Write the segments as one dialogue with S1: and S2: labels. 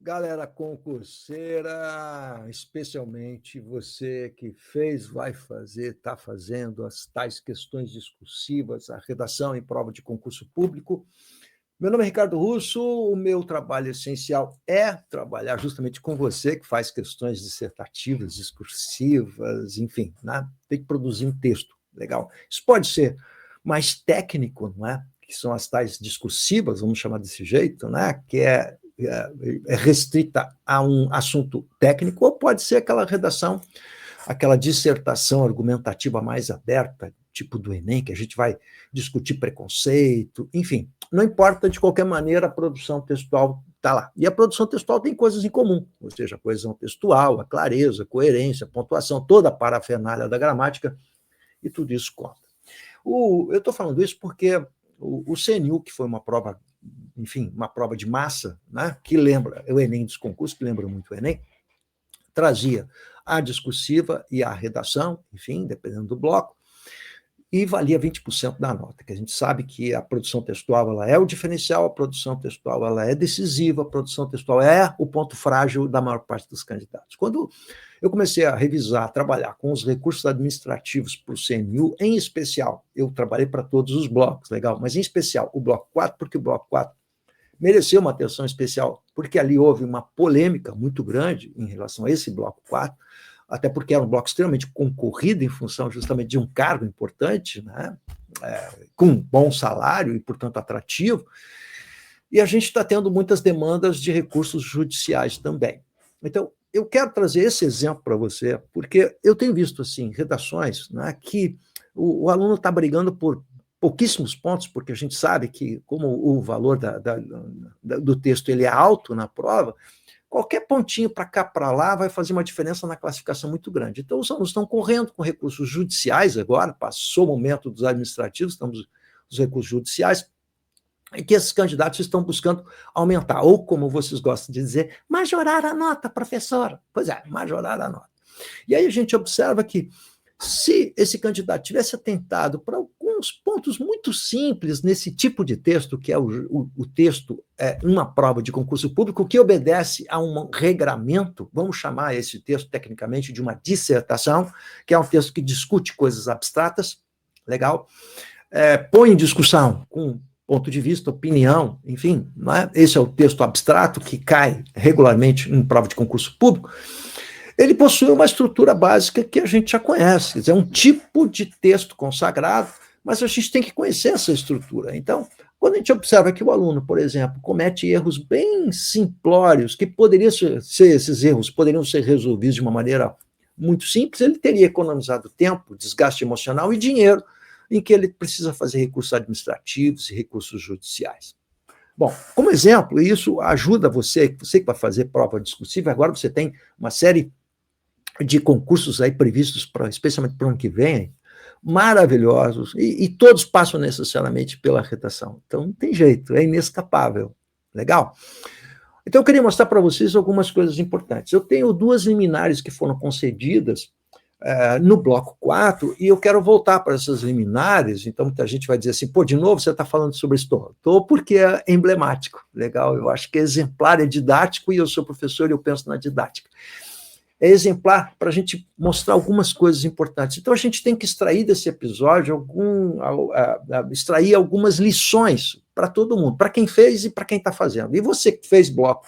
S1: Galera concurseira, especialmente você que fez, vai fazer, está fazendo as tais questões discursivas, a redação em prova de concurso público. Meu nome é Ricardo Russo, o meu trabalho essencial é trabalhar justamente com você que faz questões dissertativas, discursivas, enfim, né? Tem que produzir um texto, legal. Isso pode ser mais técnico, não é? Que são as tais discursivas, vamos chamar desse jeito, né? Que é restrita a um assunto técnico, ou pode ser aquela redação, aquela dissertação argumentativa mais aberta, tipo do Enem, que a gente vai discutir preconceito, enfim, não importa, de qualquer maneira, a produção textual está lá. E a produção textual tem coisas em comum, ou seja, a coesão textual, a clareza, a coerência, a pontuação, toda a parafernália da gramática, e tudo isso conta. Eu estou falando isso porque o CNU, que foi uma prova, enfim, uma prova de massa, né, que lembra o Enem dos concursos, que lembra muito o Enem, trazia a discursiva e a redação, enfim, dependendo do bloco, e valia 20% da nota, que a gente sabe que a produção textual ela é o diferencial, a produção textual ela é decisiva, a produção textual é o ponto frágil da maior parte dos candidatos. Quando eu comecei a revisar, a trabalhar com os recursos administrativos para o CNU, em especial, eu trabalhei para todos os blocos, legal, mas em especial o bloco 4, porque o bloco 4 mereceu uma atenção especial, porque ali houve uma polêmica muito grande em relação a esse bloco 4, até porque era um bloco extremamente concorrido em função justamente de um cargo importante, né? Com um bom salário e, portanto, atrativo, e a gente está tendo muitas demandas de recursos judiciais também. Então, eu quero trazer esse exemplo para você, porque eu tenho visto, assim, redações, né, que o aluno está brigando por pouquíssimos pontos, porque a gente sabe que, como o valor do texto ele é alto na prova, qualquer pontinho para cá, para lá, vai fazer uma diferença na classificação muito grande. Então, os alunos estão correndo com recursos judiciais agora, passou o momento dos administrativos, estamos nos recursos judiciais, e que esses candidatos estão buscando aumentar, ou, como vocês gostam de dizer, majorar a nota, professor. Pois é, majorar a nota. E aí a gente observa que, se esse candidato tivesse atentado para alguns pontos muito simples nesse tipo de texto, que é o texto uma prova de concurso público, que obedece a um regramento, vamos chamar esse texto tecnicamente de uma dissertação, que é um texto que discute coisas abstratas, legal, põe em discussão com ponto de vista, opinião, enfim, não é? Esse é o texto abstrato que cai regularmente em prova de concurso público. Ele possui uma estrutura básica que a gente já conhece, quer dizer, é um tipo de texto consagrado, mas a gente tem que conhecer essa estrutura. Então, quando a gente observa que o aluno, por exemplo, comete erros bem simplórios, que poderiam ser esses erros, poderiam ser resolvidos de uma maneira muito simples, ele teria economizado tempo, desgaste emocional e dinheiro, em que ele precisa fazer recursos administrativos e recursos judiciais. Bom, como exemplo, isso ajuda você que vai fazer prova discursiva, agora você tem uma série de concursos aí previstos, especialmente para o ano que vem, maravilhosos, e todos passam necessariamente pela redação. Então, não tem jeito, é inescapável. Legal? Então, eu queria mostrar para vocês algumas coisas importantes. Eu tenho 2 liminares que foram concedidas no bloco 4, e eu quero voltar para essas liminares, então muita gente vai dizer assim, pô, de novo você está falando sobre isso? Estou porque é emblemático, legal, eu acho que é exemplar, é didático, e eu sou professor e eu penso na didática. É exemplar para a gente mostrar algumas coisas importantes. Então, a gente tem que extrair desse episódio, extrair algumas lições para todo mundo, para quem fez e para quem está fazendo. E você que fez bloco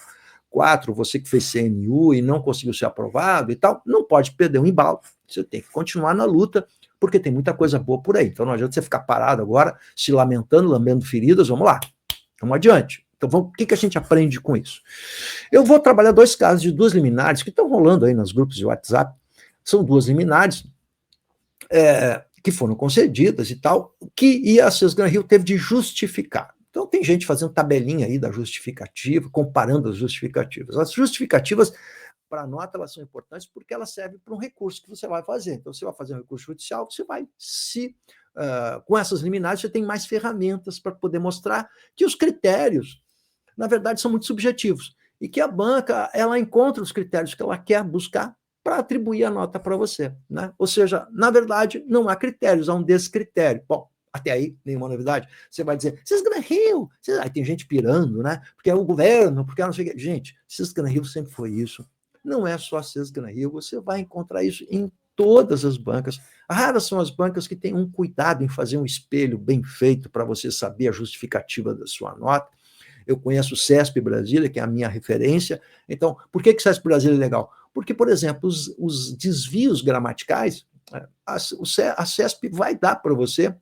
S1: 4, você que fez CNU e não conseguiu ser aprovado e tal, não pode perder o embalo. Você tem que continuar na luta, porque tem muita coisa boa por aí. Então, não adianta você ficar parado agora, se lamentando, lambendo feridas. Vamos lá, vamos adiante. Então, o que a gente aprende com isso? Eu vou trabalhar 2 casos de 2 liminares que estão rolando aí nos grupos de WhatsApp. São 2 liminares que foram concedidas e tal, que a Sesgan Rio teve de justificar. Então, tem gente fazendo tabelinha aí da justificativa, comparando as justificativas. As justificativas, para a nota, elas são importantes porque elas servem para um recurso que você vai fazer. Então, você vai fazer um recurso judicial, você vai com essas liminares, você tem mais ferramentas para poder mostrar que os critérios, na verdade, são muito subjetivos, e que a banca, ela encontra os critérios que ela quer buscar para atribuir a nota para você, né? Ou seja, na verdade, não há critérios, há um descritério. Bom, Até aí, nenhuma novidade. Você vai dizer, Cisgran Rio. Aí tem gente pirando, né? Porque é o governo, porque não sei o quê. Gente, Cisgran Rio sempre foi isso. Não é só Cisgran Rio, você vai encontrar isso em todas as bancas. Raras são as bancas que têm um cuidado em fazer um espelho bem feito para você saber a justificativa da sua nota. Eu conheço o CESP Brasília, que é a minha referência. Então, por que o CESP Brasília é legal? Porque, por exemplo, os desvios gramaticais, a CESP vai dar para você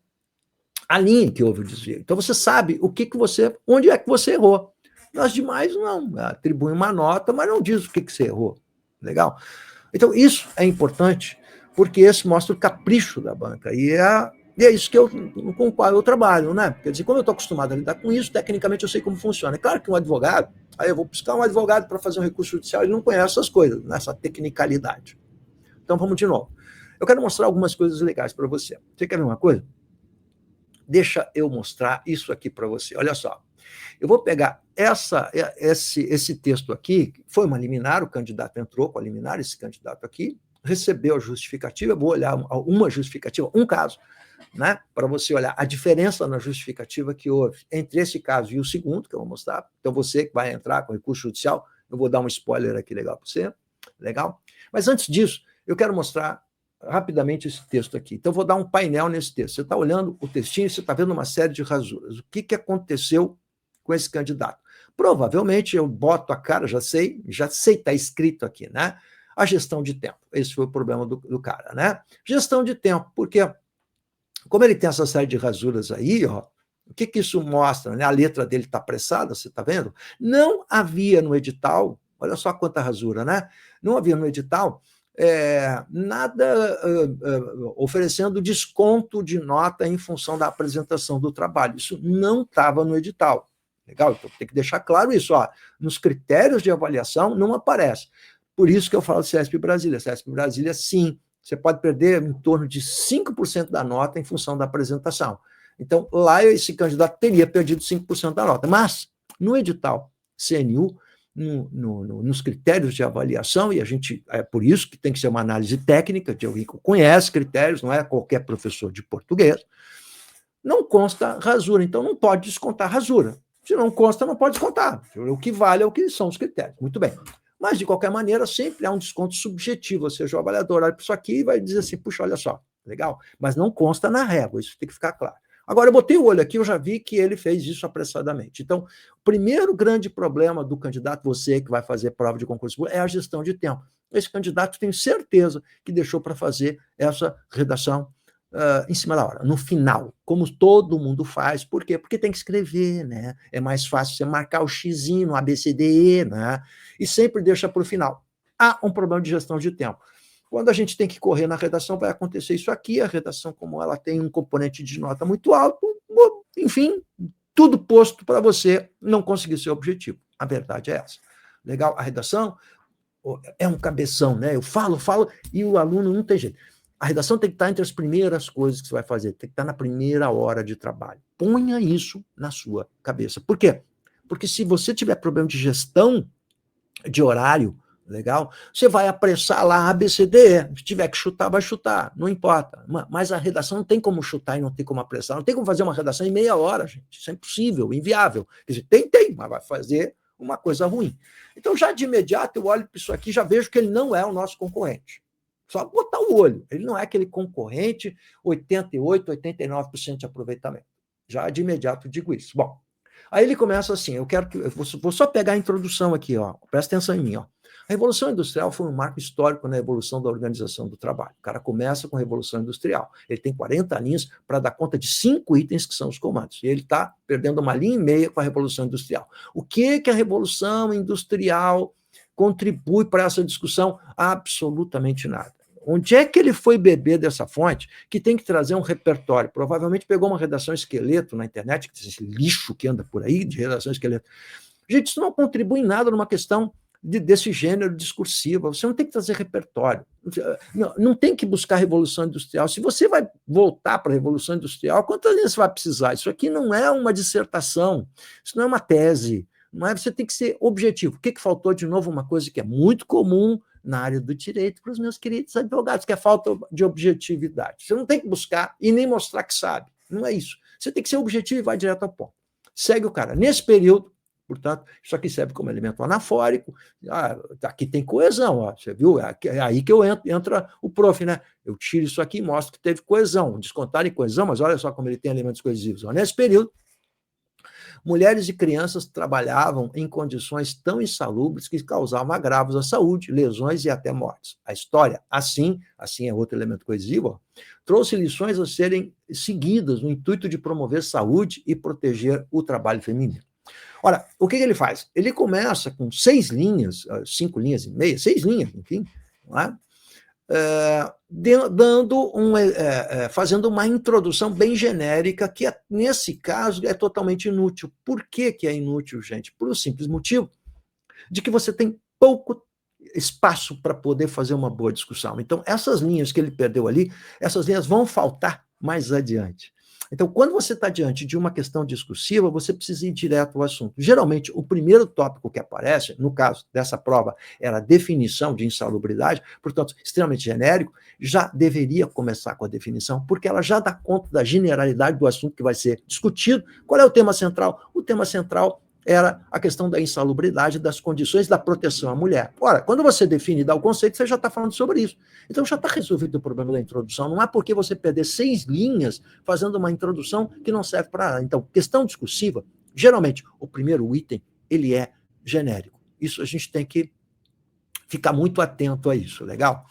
S1: a linha em que houve o desvio. Então, você sabe onde é que você errou. Nós demais não, atribuem uma nota, mas não diz o que você errou. Legal? Então, isso é importante, porque isso mostra o capricho da banca. E é isso com o qual eu trabalho, né? Quer dizer, como eu estou acostumado a lidar com isso, tecnicamente eu sei como funciona. É claro que um advogado, aí eu vou buscar um advogado para fazer um recurso judicial, ele não conhece essas coisas, nessa tecnicalidade. Então, vamos de novo. Eu quero mostrar algumas coisas legais para você. Você quer ver uma coisa? Deixa eu mostrar isso aqui para você. Olha só. Eu vou pegar esse texto aqui, foi uma liminar, o candidato entrou com a liminar, esse candidato aqui, recebeu a justificativa, eu vou olhar uma justificativa, um caso, né, para você olhar a diferença na justificativa que houve entre esse caso e o segundo, que eu vou mostrar. Então, você que vai entrar com recurso judicial, eu vou dar um spoiler aqui legal para você, legal? Mas antes disso, eu quero mostrar rapidamente esse texto aqui. Então, vou dar um painel nesse texto. Você está olhando o textinho e você está vendo uma série de rasuras. O que aconteceu com esse candidato? Provavelmente, eu boto a cara, já sei, está escrito aqui, né? A gestão de tempo. Esse foi o problema do cara, né? Gestão de tempo, porque como ele tem essa série de rasuras aí, ó, o que isso mostra? Né? A letra dele está apressada, você está vendo? Não havia no edital, olha só quanta rasura, né? Não havia no edital nada oferecendo desconto de nota em função da apresentação do trabalho. Isso não estava no edital. Legal? Então tem que deixar claro isso. Ó, nos critérios de avaliação não aparece. Por isso que eu falo de CESP Brasília. CESP Brasília, sim, você pode perder em torno de 5% da nota em função da apresentação. Então, lá esse candidato teria perdido 5% da nota. Mas, no edital CNU, nos critérios de avaliação, e a gente é por isso que tem que ser uma análise técnica de alguém que conhece critérios, não é qualquer professor de português, não consta rasura, então não pode descontar rasura. Se não consta, não pode descontar. O que vale é o que são os critérios. Muito bem. Mas, de qualquer maneira, sempre há um desconto subjetivo, ou seja, o avaliador olha para isso aqui e vai dizer assim, puxa, olha só, legal, mas não consta na régua, isso tem que ficar claro. Agora, eu botei o olho aqui, eu já vi que ele fez isso apressadamente. Então, o primeiro grande problema do candidato, você que vai fazer prova de concurso público, é a gestão de tempo. Esse candidato tem certeza que deixou para fazer essa redação em cima da hora, no final, como todo mundo faz. Por quê? Porque tem que escrever, né? É mais fácil você marcar o xizinho no ABCDE, né? E sempre deixa para o final. Há um problema de gestão de tempo. Quando a gente tem que correr na redação, vai acontecer isso aqui. A redação, como ela tem um componente de nota muito alto, enfim, tudo posto para você não conseguir seu objetivo. A verdade é essa. Legal? A redação é um cabeção, né? Eu falo, e o aluno não tem jeito. A redação tem que estar entre as primeiras coisas que você vai fazer, tem que estar na primeira hora de trabalho. Ponha isso na sua cabeça. Por quê? Porque se você tiver problema de gestão de horário, legal, você vai apressar lá a ABCDE. Se tiver que chutar, vai chutar, não importa. Mas a redação não tem como chutar e não tem como apressar, não tem como fazer uma redação em meia hora, gente. Isso é impossível, inviável. Quer dizer, tem, mas vai fazer uma coisa ruim. Então, já de imediato, eu olho para isso aqui e já vejo que ele não é o nosso concorrente. Só botar o olho. Ele não é aquele concorrente 88%, 89% de aproveitamento. Já de imediato digo isso. Bom, aí ele começa assim, eu vou só pegar a introdução aqui, ó. Presta atenção em mim, ó. A Revolução Industrial foi um marco histórico na evolução da organização do trabalho. O cara começa com a Revolução Industrial. Ele tem 40 linhas para dar conta de 5 itens que são os comandos. E ele está perdendo 1,5 linha com a Revolução Industrial. O que a Revolução Industrial contribui para essa discussão? Absolutamente nada. Onde é que ele foi beber dessa fonte que tem que trazer um repertório? Provavelmente pegou uma redação esqueleto na internet, esse lixo que anda por aí de redação esqueleto. Gente, isso não contribui em nada numa questão desse gênero discursivo. Você não tem que trazer repertório. Não tem que buscar a Revolução Industrial. Se você vai voltar para a Revolução Industrial, quantas vezes você vai precisar? Isso aqui não é uma dissertação, isso não é uma tese. Não é? Você tem que ser objetivo. O que faltou? De novo, uma coisa que é muito comum na área do direito para os meus queridos advogados, que é a falta de objetividade. Você não tem que buscar e nem mostrar que sabe. Não é isso. Você tem que ser objetivo e vai direto ao ponto. Segue o cara. Nesse período, portanto, isso aqui serve como elemento anafórico. Aqui tem coesão, ó, você viu? É aí que entra o prof, né? Eu tiro isso aqui e mostro que teve coesão. Descontar em coesão, mas olha só como ele tem elementos coesivos. Ó. Nesse período, mulheres e crianças trabalhavam em condições tão insalubres que causavam agravos à saúde, lesões e até mortes. A história, assim é outro elemento coesivo, ó, trouxe lições a serem seguidas no intuito de promover saúde e proteger o trabalho feminino. Ora, o que ele faz? Ele começa com 6 linhas, 5 linhas e meia, 6 linhas, enfim, não é? Fazendo uma introdução bem genérica, que nesse caso é totalmente inútil. Por que é inútil, gente? Por um simples motivo de que você tem pouco espaço para poder fazer uma boa discussão. Então, essas linhas que ele perdeu ali, essas linhas vão faltar mais adiante. Então, quando você está diante de uma questão discursiva, você precisa ir direto ao assunto. Geralmente, o primeiro tópico que aparece, no caso dessa prova, era a definição de insalubridade, portanto, extremamente genérico, já deveria começar com a definição, porque ela já dá conta da generalidade do assunto que vai ser discutido. Qual é o tema central? O tema central era a questão da insalubridade, das condições da proteção à mulher. Ora, quando você define e dá o conceito, você já está falando sobre isso. Então já está resolvido o problema da introdução. Não é porque você perder 6 linhas fazendo uma introdução que não serve para nada. Então, questão discursiva, geralmente, o primeiro item, ele é genérico. Isso a gente tem que ficar muito atento a isso, legal?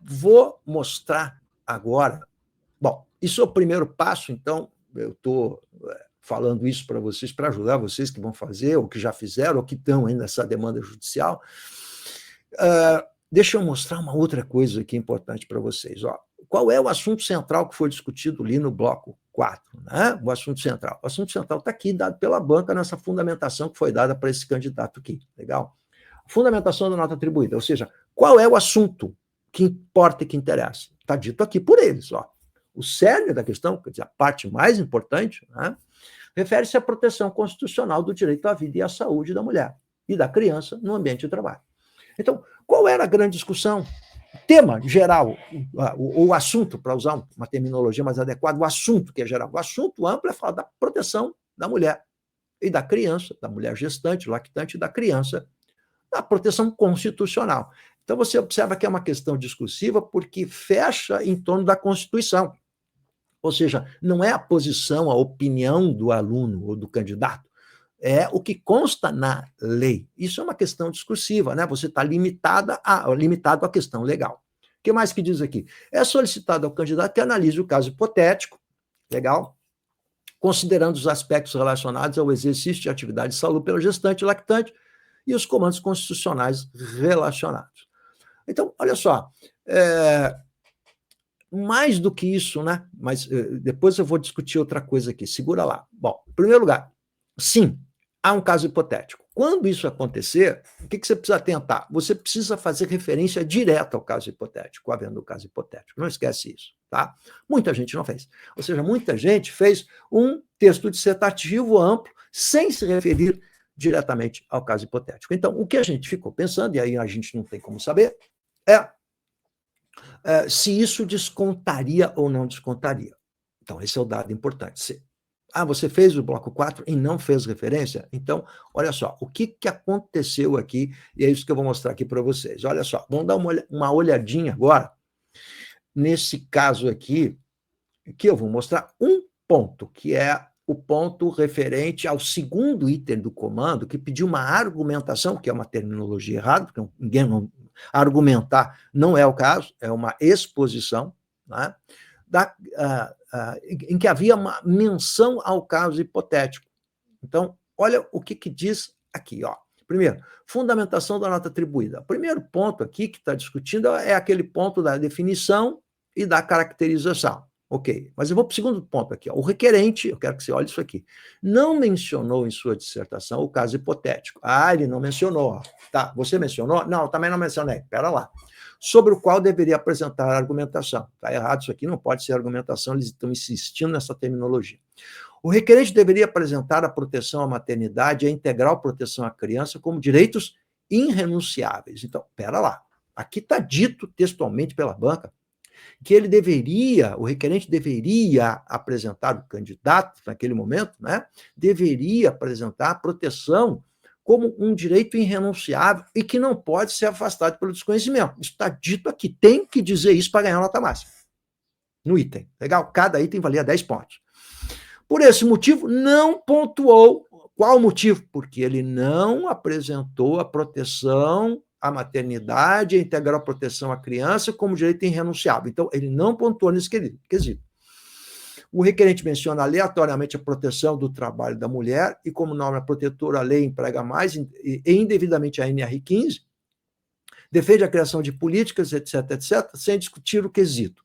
S1: Vou mostrar agora. Bom, isso é o primeiro passo, então eu estou falando isso para vocês, para ajudar vocês que vão fazer, ou que já fizeram, ou que estão ainda nessa demanda judicial. Deixa eu mostrar uma outra coisa aqui importante para vocês. Ó. Qual é o assunto central que foi discutido ali no bloco 4? Né? O assunto central. O assunto central está aqui, dado pela banca, nessa fundamentação que foi dada para esse candidato aqui. Legal? Fundamentação da nota atribuída, ou seja, qual é o assunto que importa e que interessa? Está dito aqui por eles. Ó. O cerne da questão, quer dizer, a parte mais importante, né? Refere-se à proteção constitucional do direito à vida e à saúde da mulher e da criança no ambiente de trabalho. Então, qual era a grande discussão? Tema geral, o assunto, para usar uma terminologia mais adequada, o assunto que é geral. O assunto amplo é falar da proteção da mulher e da criança, da mulher gestante, lactante e da criança, da proteção constitucional. Então, você observa que é uma questão discursiva porque fecha em torno da Constituição. Ou seja, não é a posição, a opinião do aluno ou do candidato, é o que consta na lei. Isso é uma questão discursiva, né? Você está limitado à questão legal. O que mais que diz aqui? É solicitado ao candidato que analise o caso hipotético, legal? Considerando os aspectos relacionados ao exercício de atividade de saúde pela gestante e lactante e os comandos constitucionais relacionados. Então, olha só, mais do que isso, né? Mas depois eu vou discutir outra coisa aqui. Segura lá. Bom, em primeiro lugar, sim, há um caso hipotético. Quando isso acontecer, o que você precisa tentar? Você precisa fazer referência direta ao caso hipotético, havendo o caso hipotético. Não esquece isso, tá? Muita gente não fez. Ou seja, muita gente fez um texto dissertativo amplo, sem se referir diretamente ao caso hipotético. Então, o que a gente ficou pensando, e aí a gente não tem como saber, se isso descontaria ou não descontaria. Então, esse é o dado importante. Você fez o bloco 4 e não fez referência? Então, olha só, o que aconteceu aqui, e é isso que eu vou mostrar aqui para vocês. Olha só, vamos dar uma olhadinha agora nesse caso aqui, que eu vou mostrar um ponto, que é o ponto referente ao segundo item do comando, que pediu uma argumentação, que é uma terminologia errada, porque ninguém não argumentar não é o caso, é uma exposição, né, em que havia uma menção ao caso hipotético. Então, olha o que diz aqui. Ó. Primeiro, fundamentação da nota atribuída. O primeiro ponto aqui que está discutindo é aquele ponto da definição e da caracterização. Ok, mas eu vou para o segundo ponto aqui. Ó. O requerente, eu quero que você olhe isso aqui, não mencionou em sua dissertação o caso hipotético. Ele não mencionou. Ó. Tá, você mencionou? Não, também não mencionei. Espera lá. Sobre o qual deveria apresentar a argumentação. Está errado isso aqui, não pode ser argumentação, eles estão insistindo nessa terminologia. O requerente deveria apresentar a proteção à maternidade e a integral proteção à criança como direitos irrenunciáveis. Então, espera lá. Aqui está dito textualmente pela banca que o requerente deveria apresentar, o candidato, naquele momento, né, deveria apresentar a proteção como um direito irrenunciável e que não pode ser afastado pelo desconhecimento. Isso está dito aqui, tem que dizer isso para ganhar nota máxima. No item, legal? Cada item valia 10 pontos. Por esse motivo, não pontuou. Qual o motivo? Porque ele não apresentou a proteção à maternidade, a integral proteção à criança como direito irrenunciável. Então, ele não pontuou nesse quesito. O requerente menciona aleatoriamente a proteção do trabalho da mulher e, como norma protetora, a lei emprega mais e indevidamente a NR15, defende a criação de políticas, etc., etc., sem discutir o quesito.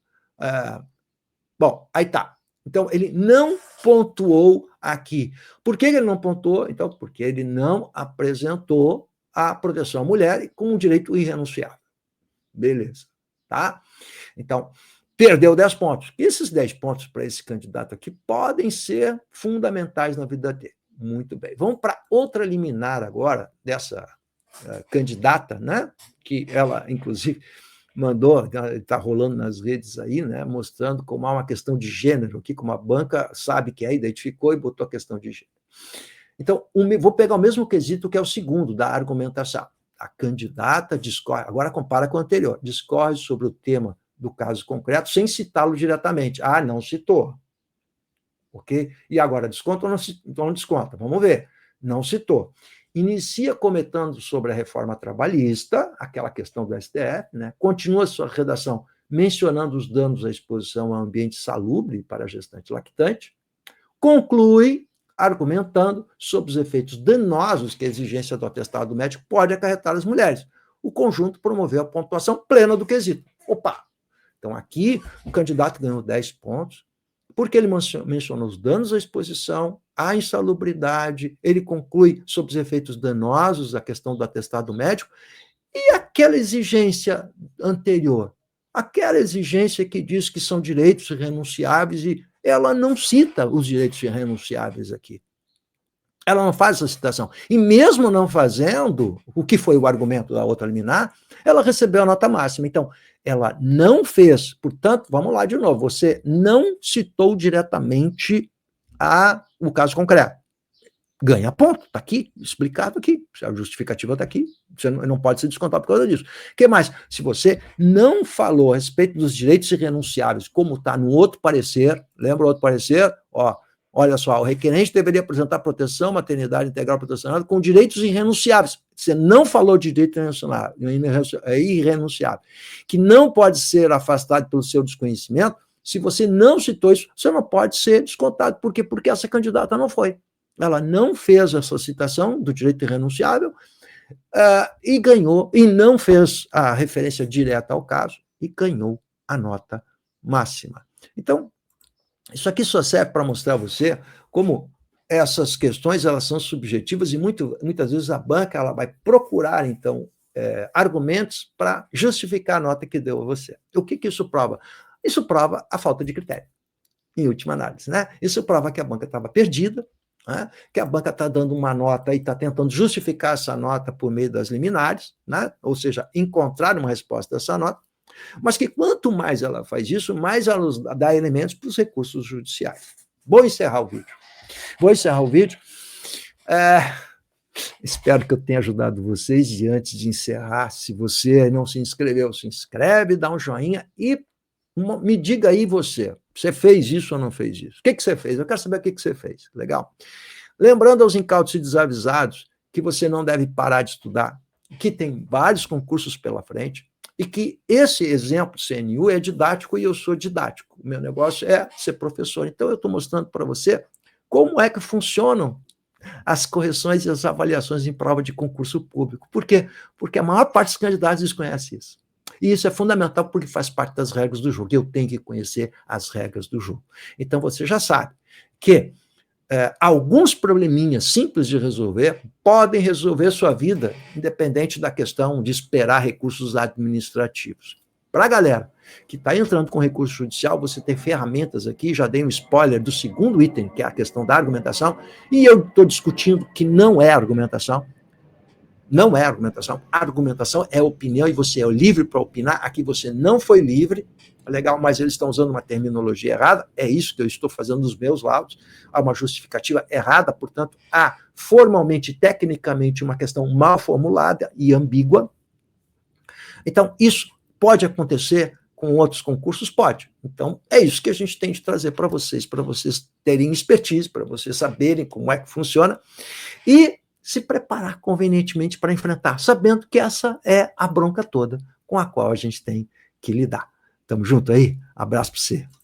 S1: Bom, aí tá. Então, ele não pontuou aqui. Por que ele não pontuou? Então, porque ele não apresentou a proteção à mulher como um direito irrenunciável. Beleza, tá? Então, perdeu 10 pontos. Esses 10 pontos para esse candidato aqui podem ser fundamentais na vida dele. Muito bem. Vamos para outra liminar agora, dessa candidata, né? Que ela, inclusive, mandou, está rolando nas redes aí, né, mostrando como há uma questão de gênero aqui, como a banca sabe que é, identificou e botou a questão de gênero. Então, vou pegar o mesmo quesito que é o segundo, da argumentação. A candidata discorre, agora compara com o anterior, discorre sobre o tema do caso concreto sem citá-lo diretamente. Ah, não citou. Ok? E agora, desconta ou não desconta? Vamos ver. Não citou. Inicia comentando sobre a reforma trabalhista, aquela questão do STF, né? Continua sua redação mencionando os danos à exposição a ambiente salubre para a gestante lactante, conclui argumentando sobre os efeitos danosos que a exigência do atestado médico pode acarretar às mulheres. O conjunto promoveu a pontuação plena do quesito. Opa! Então, aqui, o candidato ganhou 10 pontos, porque ele mencionou os danos à exposição, à insalubridade, ele conclui sobre os efeitos danosos da questão do atestado médico, e aquela exigência anterior, aquela exigência que diz que são direitos irrenunciáveis, e ela não cita os direitos irrenunciáveis aqui. Ela não faz essa citação. E mesmo não fazendo, o que foi o argumento da outra liminar, ela recebeu a nota máxima. Então, ela não fez, portanto, vamos lá de novo, você não citou diretamente o caso concreto. Ganha ponto, está aqui, explicado aqui, a justificativa está aqui, você não pode se descontar por causa disso. O que mais? Se você não falou a respeito dos direitos irrenunciáveis, como está no outro parecer, lembra o outro parecer? Olha só, o requerente deveria apresentar proteção, maternidade integral protecionada com direitos irrenunciáveis. Você não falou de direito irrenunciável, que não pode ser afastado pelo seu desconhecimento. Se você não citou isso, você não pode ser descontado. Por quê? Porque essa candidata não foi. Ela não fez essa citação do direito irrenunciável e ganhou, e não fez a referência direta ao caso, e ganhou a nota máxima. Então, isso aqui só serve para mostrar a você como essas questões elas são subjetivas e muitas vezes a banca ela vai procurar, então, argumentos para justificar a nota que deu a você. O que isso prova? Isso prova a falta de critério, em última análise, né? Isso prova que a banca estava perdida, né? Que a banca está dando uma nota e está tentando justificar essa nota por meio das liminares, né? Ou seja, encontrar uma resposta a essa nota, mas que quanto mais ela faz isso, mais ela dá elementos para os recursos judiciais. Vou encerrar o vídeo. Espero que eu tenha ajudado vocês, e antes de encerrar, se você não se inscreveu, se inscreve, dá um joinha e me diga aí você fez isso ou não fez isso? O que você fez? Eu quero saber o que você fez. Legal? Lembrando aos incautos e desavisados que você não deve parar de estudar, que tem vários concursos pela frente, e que esse exemplo do CNU é didático e eu sou didático. O meu negócio é ser professor. Então, eu estou mostrando para você como é que funcionam as correções e as avaliações em prova de concurso público. Por quê? Porque a maior parte dos candidatos desconhece isso. E isso é fundamental porque faz parte das regras do jogo. Eu tenho que conhecer as regras do jogo. Então, você já sabe que alguns probleminhas simples de resolver podem resolver sua vida, independente da questão de esperar recursos administrativos. Para a galera que está entrando com recurso judicial, você tem ferramentas aqui, já dei um spoiler do segundo item, que é a questão da argumentação, e eu estou discutindo que não é argumentação. Não é argumentação. A argumentação é opinião e você é livre para opinar. Aqui você não foi livre. Legal, mas eles estão usando uma terminologia errada. É isso que eu estou fazendo nos meus laudos. Há uma justificativa errada, portanto, há formalmente, tecnicamente, uma questão mal formulada e ambígua. Então, isso pode acontecer com outros concursos? Pode. Então, é isso que a gente tem de trazer para vocês terem expertise, para vocês saberem como é que funciona e se preparar convenientemente para enfrentar, sabendo que essa é a bronca toda com a qual a gente tem que lidar. Tamo junto aí? Abraço para você.